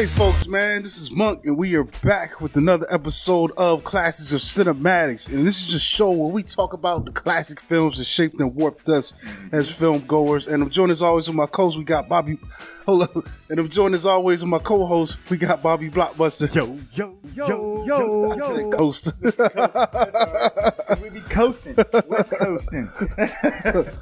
Hey folks, man, this is Monk, and we are back with another episode of Classics of Cinematics. And this is just a show where we talk about the classic films that shaped and warped us as film goers. And I'm joined as always with my co-host, we got Bobby. Hold up. And I'm joined as always with my co-host, we got Bobby Blockbuster. Yo. I said coast. We be coasting, west coasting,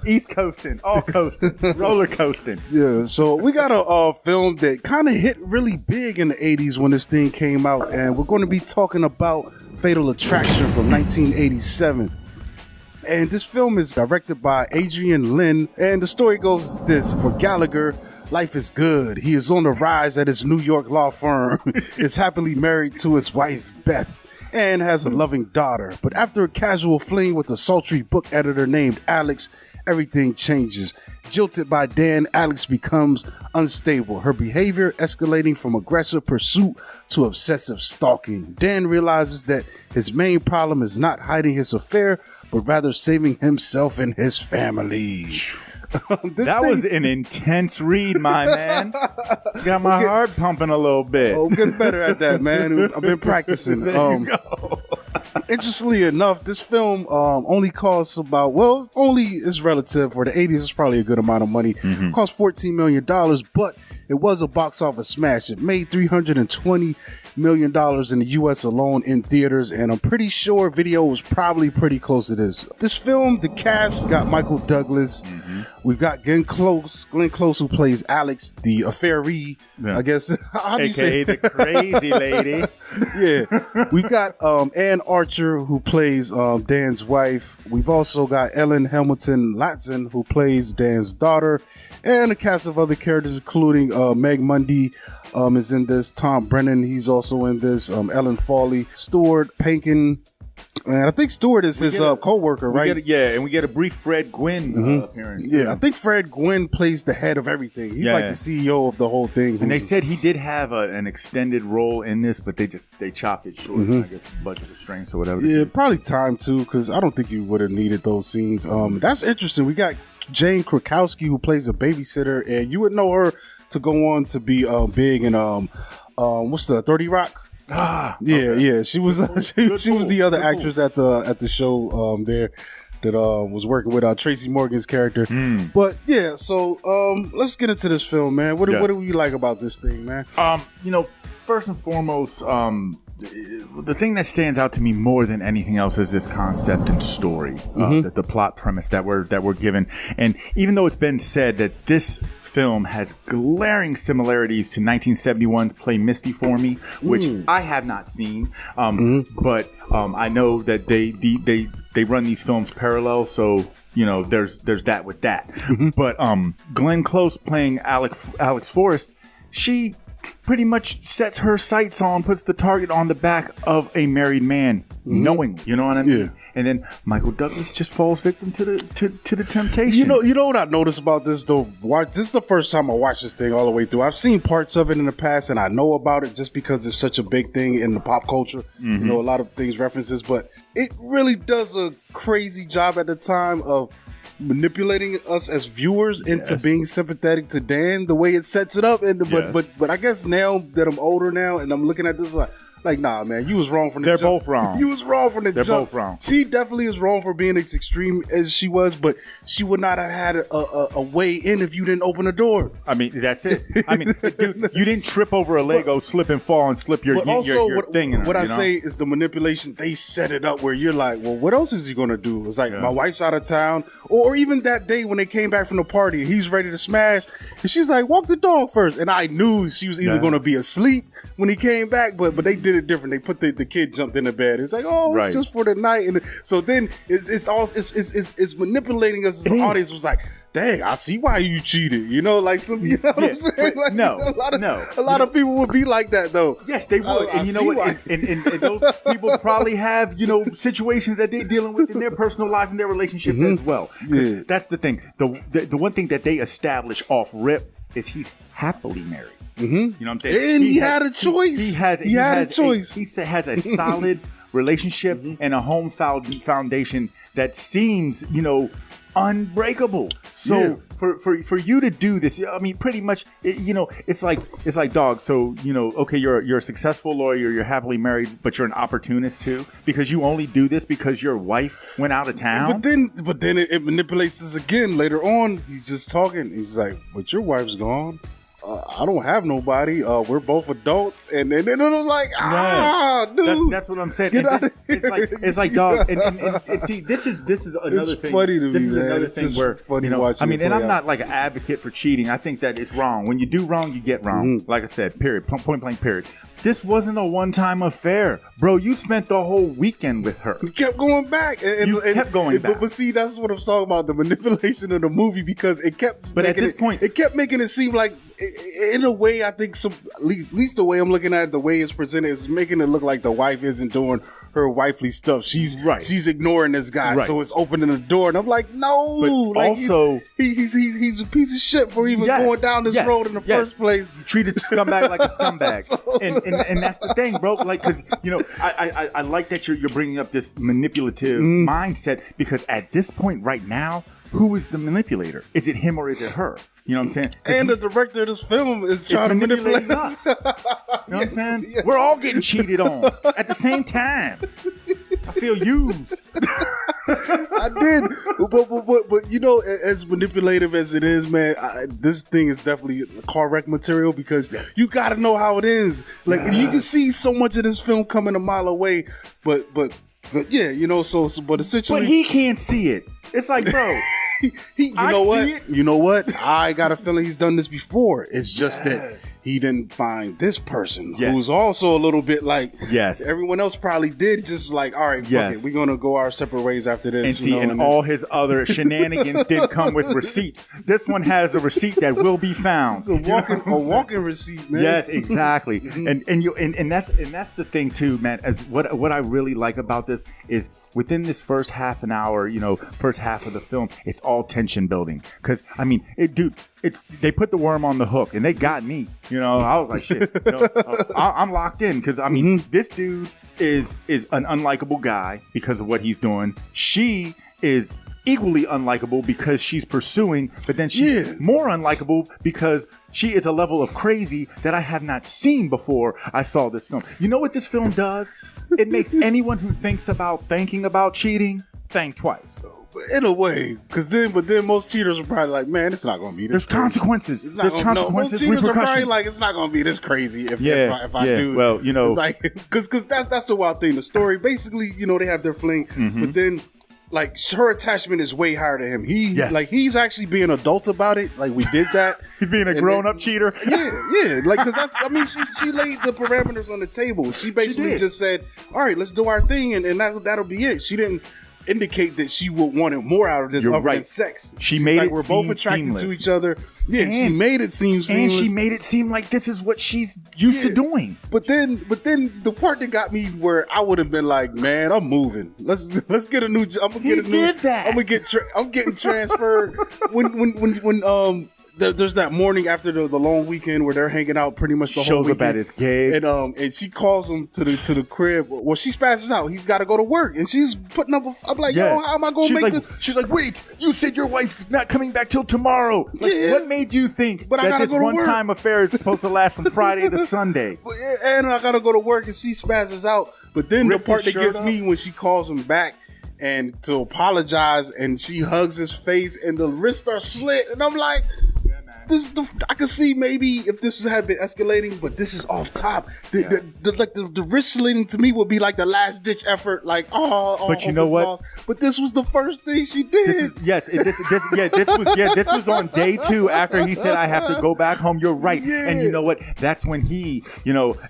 east coasting, all coasting, roller coasting. Yeah, so we got a film that kind of hit really big in the 80s when this thing came out, and we're going to be talking about Fatal Attraction from 1987. And this film is directed by Adrian Lyne, and the story goes this. For Gallagher, life is good. He is on the rise at his New York law firm, is happily married to his wife, Beth, and has a loving daughter. But after a casual fling with a sultry book editor named Alex, everything changes. Jilted by Dan, Alex becomes unstable, her behavior escalating from aggressive pursuit to obsessive stalking. Dan realizes that his main problem is not hiding his affair, but rather saving himself and his family. That was an intense read, my man. Got my heart pumping a little bit. Oh, I'm getting better at that, man. I've been practicing. There you go. Interestingly enough, this film only costs about, well, only is relative. For the 80s, it's probably a good amount of money. Cost $14 million, but it was a box office smash. It made $320 million in the U.S. alone in theaters, and I'm pretty sure video was probably pretty close to this. This film, the cast got Michael Douglas. We've got Glenn Close, who plays Alex, the affairee, I guess. How do you say? AKA the crazy lady. Yeah. We've got Ann Archer, who plays Dan's wife. We've also got Ellen Hamilton Latson, who plays Dan's daughter, and a cast of other characters, including Meg Mundy is in this. Tom Brennan, he's also in this. Ellen Fawley, Stuart Pankin. And I think Stewart is his co-worker, right? And we get a brief Fred Gwynn appearance. Yeah, I think Fred Gwynn plays the head of everything. He's like the CEO of the whole thing. And they said he did have an extended role in this, but they chopped it short. I guess budget restraints or whatever. Yeah, probably time too, because I don't think you would have needed those scenes. That's interesting. We got Jane Krakowski, who plays a babysitter, and you would know her to go on to be big in what's the 30 Rock? Yeah. She was she was the other actress at the show there that was working with Tracy Morgan's character. But yeah, so let's get into this film, man. What do we like about this thing, man? First and foremost, the thing that stands out to me more than anything else is this concept and story, the plot premise that we're given. And even though it's been said that this film has glaring similarities to 1971's Play Misty for Me, which I have not seen, but I know that they run these films parallel, so there's that with that. But Glenn Close playing Alex Forrest, she pretty much sets her sights on, puts the target on the back of a married man, knowingly. You know what I mean? Yeah. And then Michael Douglas just falls victim to the temptation. You know what I noticed about this though? This is the first time I watched this thing all the way through. I've seen parts of it in the past, and I know about it just because it's such a big thing in the pop culture. A lot of things references, but it really does a crazy job at the time of manipulating us as viewers into being sympathetic to Dan, the way it sets it up. And but I guess now that I'm older now and I'm looking at this like nah, man, you was wrong from the jump. They're both wrong. You was wrong from the jump. They're both wrong. She definitely is wrong for being as extreme as she was, but she would not have had a way in if you didn't open the door. I mean, that's it. I mean, dude, you didn't trip over a Lego, slip and fall, and slip your thing in her. What I say is the manipulation. They set it up where you're like, well, what else is he going to do? It's like, my wife's out of town. Or even that day when they came back from the party, he's ready to smash. And she's like, walk the dog first. And I knew she was either going to be asleep when he came back, but they did it different. They put the kid jumped in the bed. It's like, oh, it's just for the night. And so then it's manipulating us as an audience. Was like, dang, I see why you cheated. Like some, you know what I'm saying? Like, a lot of people would be like that though. Yes, they would. And you know what? And those people probably have situations that they're dealing with in their personal lives and their relationships as well. Yeah. That's the thing. The one thing that they establish off rip is he's happily married. You know what I'm saying? And he had a choice. He has a choice. He has a solid relationship and a home foundation that seems, unbreakable. So for you to do this, I mean, pretty much, it's like dog. So okay, you're a successful lawyer, you're happily married, but you're an opportunist too, because you only do this because your wife went out of town. But then it manipulates us again later on. He's just talking. He's like, "But your wife's gone. I don't have nobody. We're both adults." And then it was like, dude. That's what I'm saying. It's like dog. And see, this is another it's thing. Funny to me, this is man. another it's thing just where funny watching. I mean, and I'm out. not like an advocate for cheating. I think that it's wrong. When you do wrong, you get wrong. Like I said, period. Point blank. Period. This wasn't a one-time affair, bro. You spent the whole weekend with her. You kept going back. And kept going back. But see, that's what I'm talking about, the manipulation of the movie, because it kept But at this point, it kept making it seem like, in a way, I think at least the way I'm looking at it, the way it's presented, is making it look like the wife isn't doing her wifely stuff. She's ignoring this guy, so it's opening the door. And I'm like, no. But like, also, he's a piece of shit for even going down this road in the first place. Treated the scumbag like a scumbag. And that's the thing, bro. Like, because I like that you're bringing up this manipulative mindset, because at this point right now, who is the manipulator? Is it him or is it her? You know what I'm saying? And the director of this film is trying to manipulate us. You know what I'm saying? Yes. We're all getting cheated on at the same time. I feel used. I did, but as manipulative as it is, man, this thing is definitely car wreck material, because you got to know how it ends. Like, you can see so much of this film coming a mile away, but yeah, but essentially, but he can't see it. It's like, bro, you know what? I got a feeling he's done this before. It's just that he didn't find this person who's also a little bit like everyone else probably did. Just like, all right, fuck it, we're gonna go our separate ways after this. And all his other shenanigans didn't come with receipts. This one has a receipt that will be found. It's a walking receipt, man. Yes, exactly. and that's the thing too, man. As what I really like about this is, within this first half an hour, first half of the film, it's all tension building. Because I mean, they put the worm on the hook, and they got me. I was like, shit. I'm locked in, because I mean, this dude is an unlikable guy because of what he's doing. She is equally unlikable because she's pursuing, but then she's more unlikable because she is a level of crazy that I have not seen before I saw this film. You know what this film does? It makes anyone who thinking about cheating think twice. In a way, but then most cheaters are probably like, man, it's not going to be this There's crazy. Consequences. There's consequences, most cheaters are probably like, it's not going to be this crazy if I do. Well, like, because that's the wild thing. The story, basically, they have their fling, but then, like, her attachment is way higher to him. He's actually being adult about it. Like, we did that. He's being a grown-up cheater. Yeah. Like, because she laid the parameters on the table. She basically just said, all right, let's do our thing, and that'll be it. She didn't indicate that she would want more out of this other than sex. She's made it we're seem both attracted seamless to each other. Yeah, she made it seem seamless. And she made it seem like this is what she's used to doing. But then the part that got me, where I would have been like, man, I'm moving. Let's get a new job. I'm getting transferred. when there's that morning after the long weekend where they're hanging out pretty much the whole weekend. Shows up at his gig. And she calls him to the crib. Well, she spasses out. He's got to go to work. And she's putting up I'm like, yo, how am I going to make this? She's like, wait, you said your wife's not coming back till tomorrow. Like, what made you think that this one-time affair is supposed to last from Friday to Sunday? And I got to go to work, and she spazzes out. But then the part that gets me, when she calls him back and to apologize, and she hugs his face, and the wrists are slit. And I'm like, I could see maybe if this had been escalating, but this is off top. The wrist slitting to me would be like the last ditch effort. Like, but you know what? Lost. But this was the first thing she did. This was on day 2 after he said, I have to go back home. You're right. Yeah. And you know what? That's when he,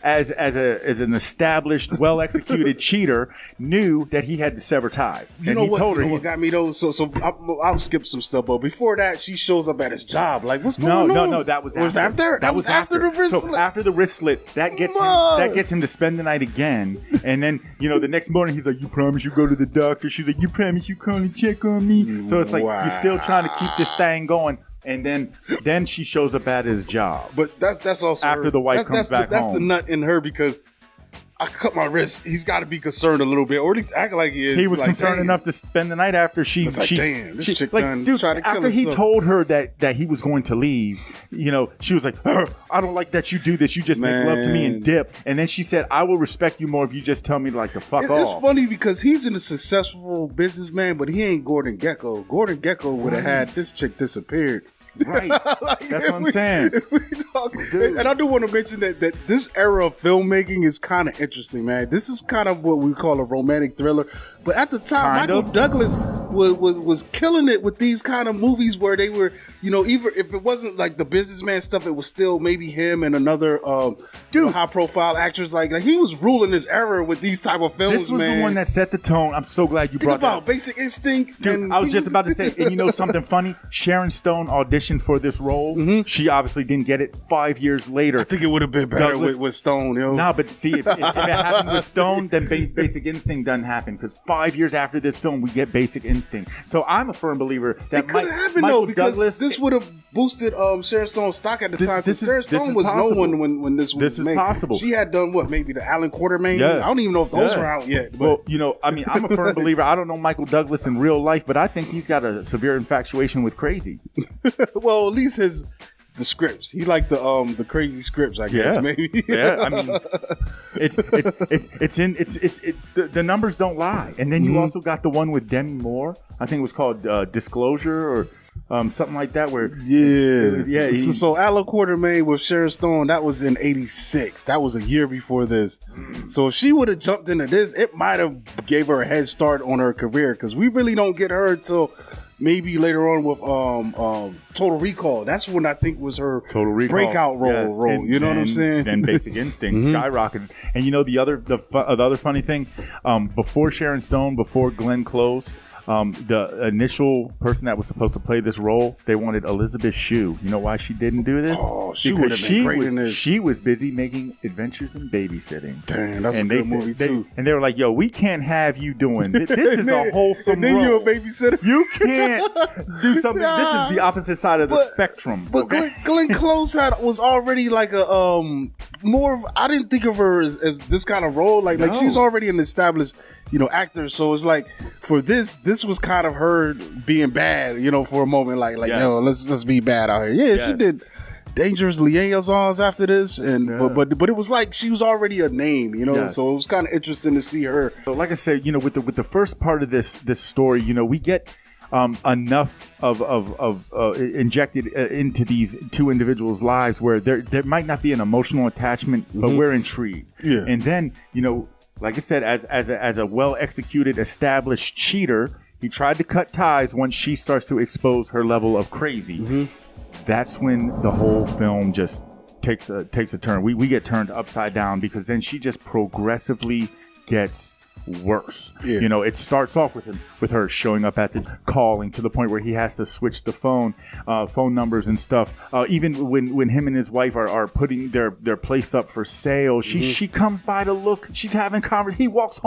as an established, well executed cheater, knew that he had to sever ties. You know what got me though? So I'll skip some stuff, but before that, she shows up at his job. Like, what's going on? No, that was after. That was after the wrist slit. So after the wrist slit, that gets him to spend the night again. And then, the next morning he's like, you promise you go to the doctor? She's like, you promise you call and check on me? So it's like, you're still trying to keep this thing going. And then she shows up at his job. But that's also after the wife comes back home. That's the nut in her, because I cut my wrist. He's got to be concerned a little bit, or at least act like he is. He was like, concerned enough to spend the night after she. It's like, damn, this chick like, done dude, tried to kill after he himself. told her that he was going to leave, you know, she was like, I don't like that you do this. You just make love to me and dip. And then she said, I will respect you more if you just tell me like to fuck off. It's funny because he's a successful businessman, but he ain't Gordon Gekko. Gordon Gekko would have had this chick disappeared. Right. Like, that's what I'm saying. And I do want to mention that this era of filmmaking is kind of interesting, man. This is kind of what we call a romantic thriller. But at the time, Michael Douglas was killing it with these kind of movies where they were, you know, even if it wasn't like the businessman stuff, it was still maybe him and another high profile actress. Like he was ruling this era with these type of films, This was man. the one that set the tone. I'm so glad you brought that up. Basic Instinct. Dude, I was just about to say, and you know something funny? Sharon Stone auditioned for this role. Mm-hmm. She obviously didn't get it. 5 years later, I think it would have been better with Stone. Yo. No, but see, if it happened with Stone, then Basic Instinct doesn't happen because 5 years after this film, we get Basic Instinct. So I'm a firm believer that it could have happened Michael though, because Douglas, this would have boosted Sharon Stone's stock at the time. Sharon Stone was possible. no one when this was made. Possible. She had done what, maybe the Alan Quartermain? Yeah. I don't even know if those were out yet. But. Well, you know, I mean, I'm a firm believer. I don't know Michael Douglas in real life, but I think he's got a severe infatuation with crazy. Well, at least the scripts. He liked the crazy scripts, I guess. Maybe. Yeah, I mean, the numbers don't lie. And then you also got the one with Demi Moore. I think it was called Disclosure or something like that. Where So Alan Quartermain with Sharon Stone, that was in '86. That was a year before this. So if she would have jumped into this, it might have gave her a head start on her career because we really don't get her until maybe later on with Total Recall. That's when I think was her breakout role. And, you know what I'm saying? Then Basic Instinct skyrocketed. And you know the other funny thing, before Sharon Stone, before Glenn Close, the initial person that was supposed to play this role, they wanted Elizabeth Shue. You know why she didn't do this? Oh, she would have been great in this. She was busy making Adventures in Babysitting. Damn, that's a good movie too. And they were like, "Yo, we can't have you doing this. This is a wholesome role. And then you a babysitter. You can't do something. This is the opposite side of the spectrum." But okay? Glenn Close was already like a more of, I didn't think of her as this kind of role. Like she's already an established, you know, actor. So it's like for this was kind of her being bad, you know, for a moment. Like yo, let's be bad out here. Yeah, she did Dangerous Liaisons after this, and but it was like she was already a name, you know. So it was kind of interesting to see her. So like I said, you know, with the first part of this story, you know, we get enough of injected into these two individuals' lives where there might not be an emotional attachment, but we're intrigued. Yeah. And then, you know, like I said, as a well executed, established cheater, he tried to cut ties once she starts to expose her level of crazy. That's when the whole film just takes a turn. We get turned upside down because then she just progressively gets worse. You know, it starts off with her showing up at the calling to the point where he has to switch the phone numbers and stuff. Even when him and his wife are putting their place up for sale, she comes by to look. She's having conversation. He walks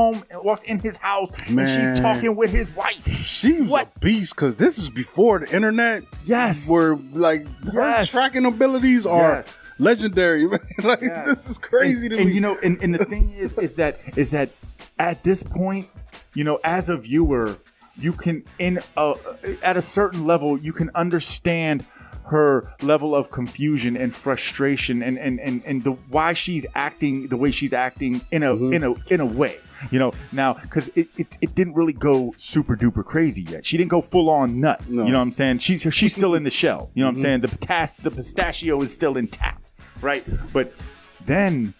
in his house, and she's talking with his wife. She was a beast because this is before the internet. Yes, where like her tracking abilities are legendary. Like this is crazy to me. And you know, and the thing is that at this point, you know, as a viewer, you can at a certain level you can understand her level of confusion and frustration and why she's acting the way she's acting in a way. You know, now because it didn't really go super duper crazy yet. She didn't go full on nut. No. You know what I'm saying? She's still in the shell. You know what I'm saying? The pistachio is still intact, right? But then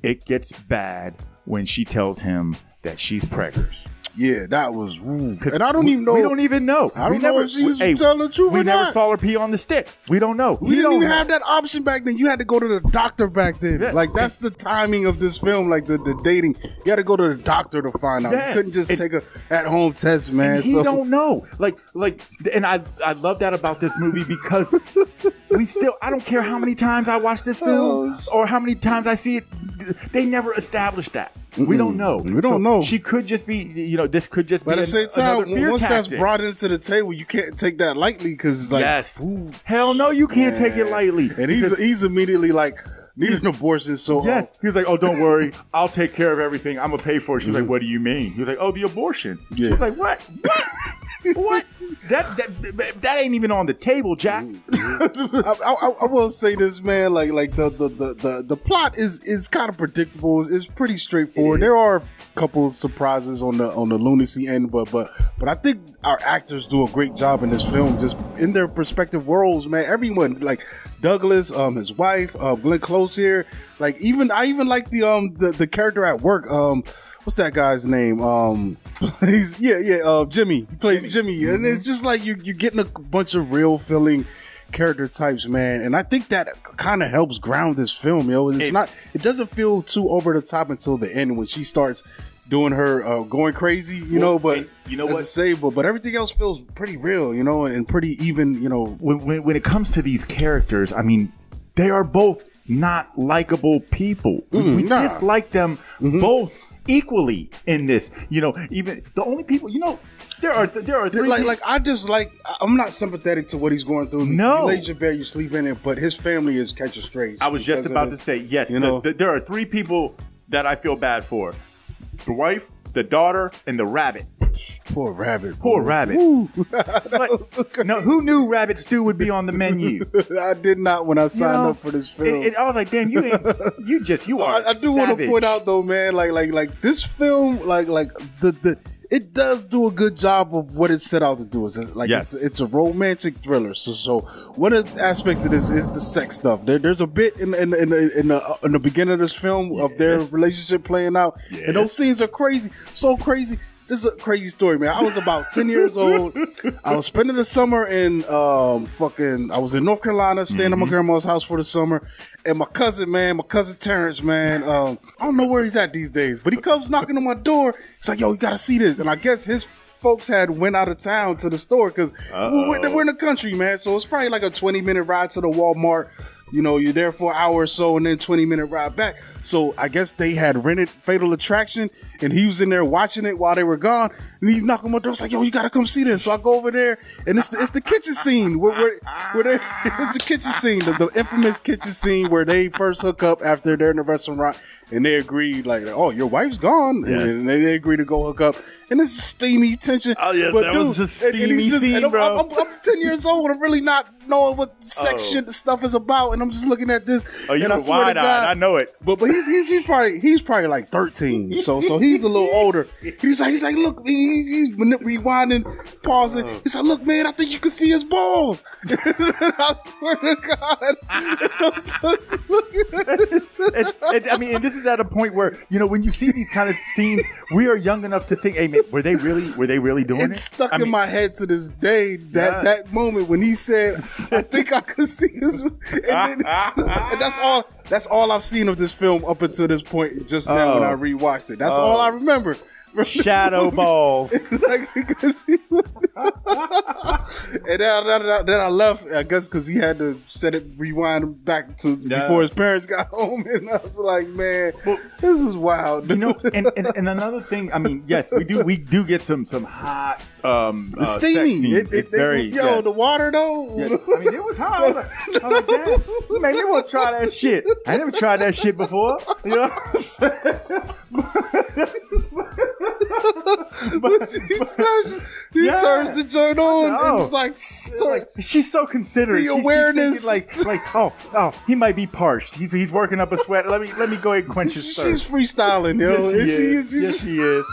it gets bad when she tells him that she's preggers. Yeah, that was rude. And I don't even know. We don't even know. I don't know if she was telling the truth or not. We never saw her pee on the stick. We don't know. We didn't even have that option back then. You had to go to the doctor back then. Yeah. Like, that's the timing of this film, like the dating. You had to go to the doctor to find out. Yeah. You couldn't just take a at-home test, man. And he don't know. Like, and I love that about this movie because I don't care how many times I watch this film or how many times I see it, they never established that. We don't know. We don't know. She could just be, you know, this could just be. But at the same time, once tactic. That's brought into the table, you can't take that lightly because it's like, hell no, you can't take it lightly. And he's immediately like, need an abortion. So yes, he was like, "Oh, don't worry, I'll take care of everything. I'm gonna pay for it." She was like, "What do you mean?" He was like, "Oh, the abortion." Yeah. She was like, "What? What? That ain't even on the table, Jack." I will say this, man. Like the plot is kind of predictable. It's pretty straightforward. There are a couple of surprises on the lunacy end, but I think our actors do a great job in this film, just in their respective worlds, man. Everyone, like Douglas, his wife, Glenn Close here. Like I even like the character at work. What's that guy's name? Jimmy. He plays Jimmy, and it's just like you're getting a bunch of real feeling character types, man. And I think that kind of helps ground this film, yo. It doesn't feel too over the top until the end when she starts doing her going crazy, you know. But you know what? But everything else feels pretty real, you know, and pretty even, you know. When it comes to these characters, I mean, they are both not likable people. We dislike them both equally in this, you know. Even the only people, you know, there are three I'm not sympathetic to what he's going through. No, you laid your bed, you sleep in it, but his family is catching strays. I was just about to say, yes, you know, there are three people that I feel bad for: the wife, the daughter, and the rabbit. Poor rabbit. No, who knew rabbit stew would be on the menu? I did not when I signed up for this film. I was like, damn, you are. I do want to point out though, man, like this film, it does do a good job of what it set out to do. It's a romantic thriller. So one of the aspects of this is the sex stuff. There's a bit in the beginning of this film of their relationship playing out, and those scenes are crazy, so crazy. This is a crazy story, man. I was about 10 years old. I was spending the summer in I was in North Carolina, staying at my grandma's house for the summer. And my cousin Terrence, man, I don't know where he's at these days, but he comes knocking on my door. He's like, yo, you gotta see this. And I guess his folks had went out of town to the store because we're in the country, man. So it's probably like a 20-minute ride to the Walmart. You know, you're there for an hour or so and then 20-minute ride back. So I guess they had rented Fatal Attraction and he was in there watching it while they were gone. And he knocked on my door. It's like, yo, you got to come see this. So I go over there and it's the kitchen scene. It's the kitchen scene, the infamous kitchen scene where they first hook up after they're in the restaurant and they agree, like, oh, your wife's gone. Yes. And they agree to go hook up. And this is steamy tension. Oh, yes, that was a steamy scene, bro. I'm 10 years old. I'm really not knowing what sex stuff is about. And I'm just looking at this. Oh, you were wide-eyed. I know it. But he's probably like 13. So he's a little older. He's like, look, he's rewinding, pausing. He's like, look, man, I think you can see his balls. I swear to God. I'm just looking at this. I mean, and this is at a point where, you know, when you see these kind of scenes, we are young enough to think, hey, man, were they really doing it? It's stuck in my head to this day. That moment when he said, I think I could see his, and that's all I've seen of this film up until this point. Just now when I rewatched it, that's all I remember. Shadow balls. And then I left, I guess, because he had to set it, rewind back to before his parents got home, and I was like, man, this is wild. You know, and another thing, I mean, yes, we do get some hot steamy. It's very the water though. Yes. I mean, it was hot. I was like, damn, man, you want to try that shit? I never tried that shit before. You know. He turns the joint on and it's like she's so considerate. The awareness, she's like he might be parched. He's working up a sweat. Let me go ahead and quench his thirst. She's freestyling, yo. Yes, she is.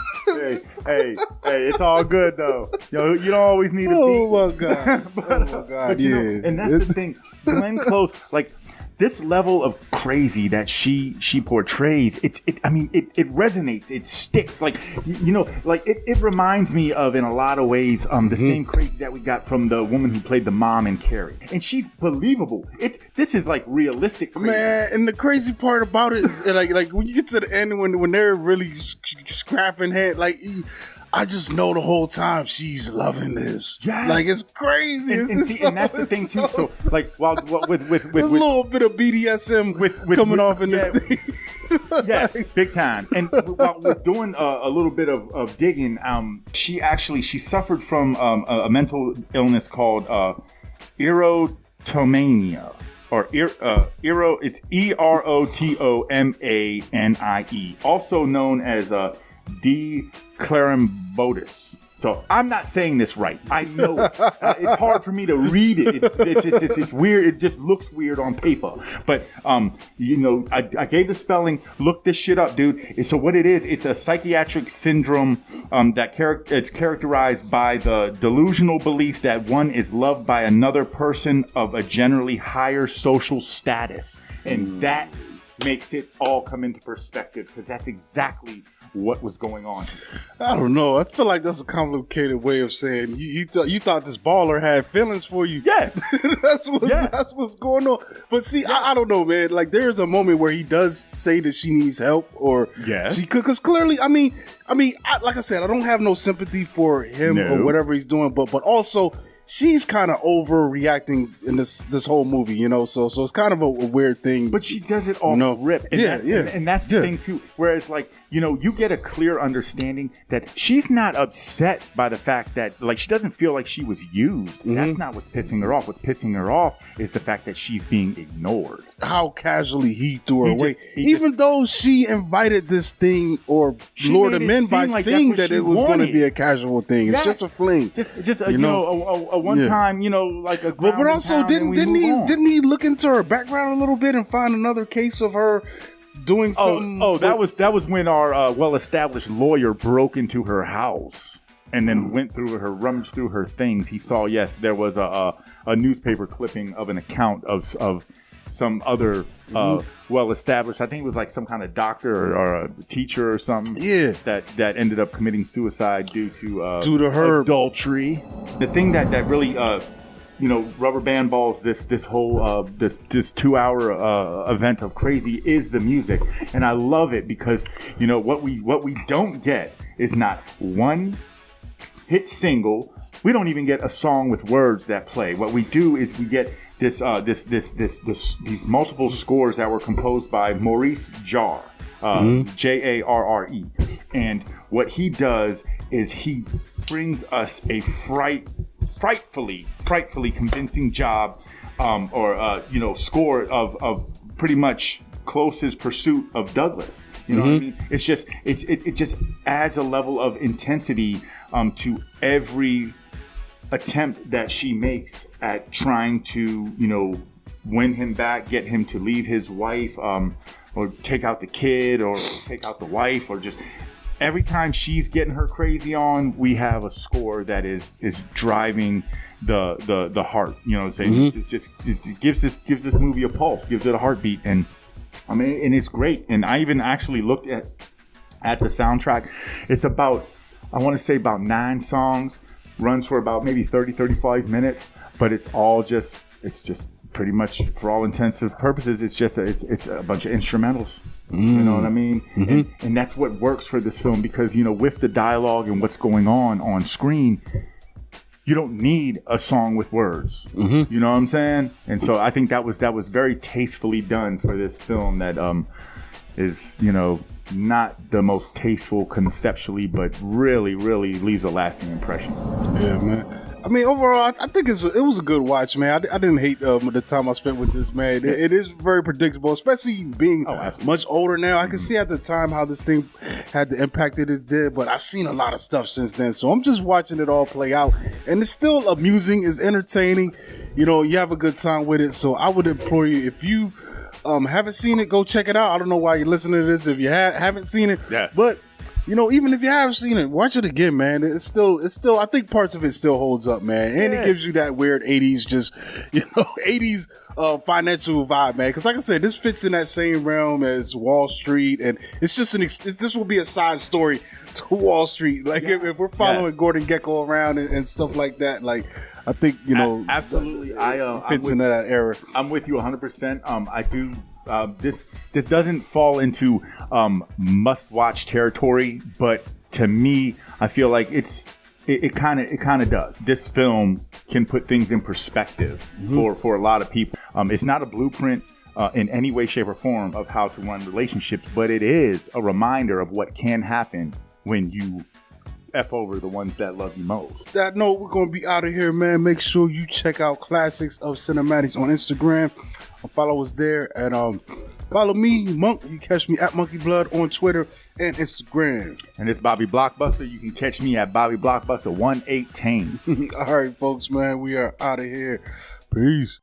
Hey, it's all good though. Yo, you don't always need a beat. Oh my God. But, you know, and that's the thing. Glenn Close, like, this level of crazy that she portrays, it resonates, it sticks. Like, you know, like it reminds me of, in a lot of ways, the same crazy that we got from the woman who played the mom in Carrie. And she's believable. This is like realistic crazy. Man, and the crazy part about it is like when you get to the end, when they're really scrapping head, like, I just know the whole time she's loving this. Yes. Like, it's crazy. And that's the thing too. So, like, with there's a little bit of BDSM coming off in this thing. Yes, big time. And while we're doing a little bit of digging, she suffered from a mental illness called erotomania. or it's Erotomanie, also known as D. Clarambodus. So I'm not saying this right. I know it's hard for me to read it. It's weird. It just looks weird on paper. But I gave the spelling. Look this shit up, dude. So what it is, it's a psychiatric syndrome it's characterized by the delusional belief that one is loved by another person of a generally higher social status, and that makes it all come into perspective, because that's exactly what was going on. I don't know. I feel like that's a complicated way of saying you thought this baller had feelings for you. Yeah, that's what's going on. But see, yeah. I don't know, man. Like, there is a moment where he does say that she needs help, or she could, because clearly, I mean, like I said, I don't have no sympathy for him or whatever he's doing, but also, she's kind of overreacting in this whole movie, so it's kind of a weird thing. But she does it off rip. And and that's the thing too. Whereas, like, you get a clear understanding that she's not upset by the fact that, like, she doesn't feel like she was used. Mm-hmm. That's not what's pissing her off. What's pissing her off is the fact that she's being ignored. How casually he threw her away. Even though she invited this thing or lured him in by saying that it was going to be a casual thing. It's just a fling. Just a one time, like a. But also, didn't he look into her background a little bit and find another case of her doing something? That was when our well-established lawyer broke into her house and then went through her, rummaged through her things. He saw, yes, there was a newspaper clipping of an account of some other well-established, I think it was like some kind of doctor or a teacher or something. Yeah. That ended up committing suicide due to her adultery. The thing that really rubber band balls this whole this 2-hour event of crazy is the music, and I love it because what we don't get is not one hit single. We don't even get a song with words that play. What we do is we get these multiple scores that were composed by Maurice Jarre, Jarre, and what he does is he brings us a frightfully convincing job, score of pretty much closest pursuit of Douglas. You know what I mean? It's just it just adds a level of intensity to every attempt that she makes at trying to win him back, get him to leave his wife, or take out the kid, or take out the wife, or just every time she's getting her crazy on, we have a score that is driving the heart. It gives this movie a pulse, gives it a heartbeat, and I mean, and it's great. And I even actually looked at the soundtrack. It's about, I want to say about 9 songs, runs for about maybe 30-35 minutes, but it's just pretty much, for all intensive purposes, it's a bunch of instrumentals. You know what I mean? And that's what works for this film, because with the dialogue and what's going on screen, you don't need a song with words. You know what I'm saying? And so I think that was very tastefully done for this film that is not the most tasteful conceptually, but really leaves a lasting impression. Yeah, man. I mean, overall, I think it was a good watch, man. I didn't hate the time I spent with this, man. It is very predictable, especially being much older now. I can see at the time how this thing had the impact that it did, but I've seen a lot of stuff since then. So I'm just watching it all play out, and it's still amusing, it's entertaining. You have a good time with it. So I would implore you, if you haven't seen it, go check it out. I don't know why you're listening to this if you haven't seen it, but even if you have seen it, watch it again, man. It's still. I think parts of it still holds up, man, and it gives you that weird '80s, 80s financial vibe, man. Because like I said, this fits in that same realm as Wall Street, and it's just this will be a side story to Wall Street. Like if we're following Gordon Gekko around and stuff like that, like I think absolutely, fits into that era. I'm with you 100%. I do. This doesn't fall into must-watch territory, but to me, I feel like it kind of does. This film can put things in perspective for a lot of people. It's not a blueprint in any way, shape, or form of how to run relationships, but it is a reminder of what can happen when you F over the ones that love you most. That note, we're going to be out of here, man. Make sure you check out Classics of Cinematics on Instagram. Follow us there. And follow me, Monk. You catch me at Monkey Blood on Twitter and Instagram. And it's Bobby Blockbuster. You can catch me at Bobby Blockbuster 118. All right, folks, man. We are out of here. Peace.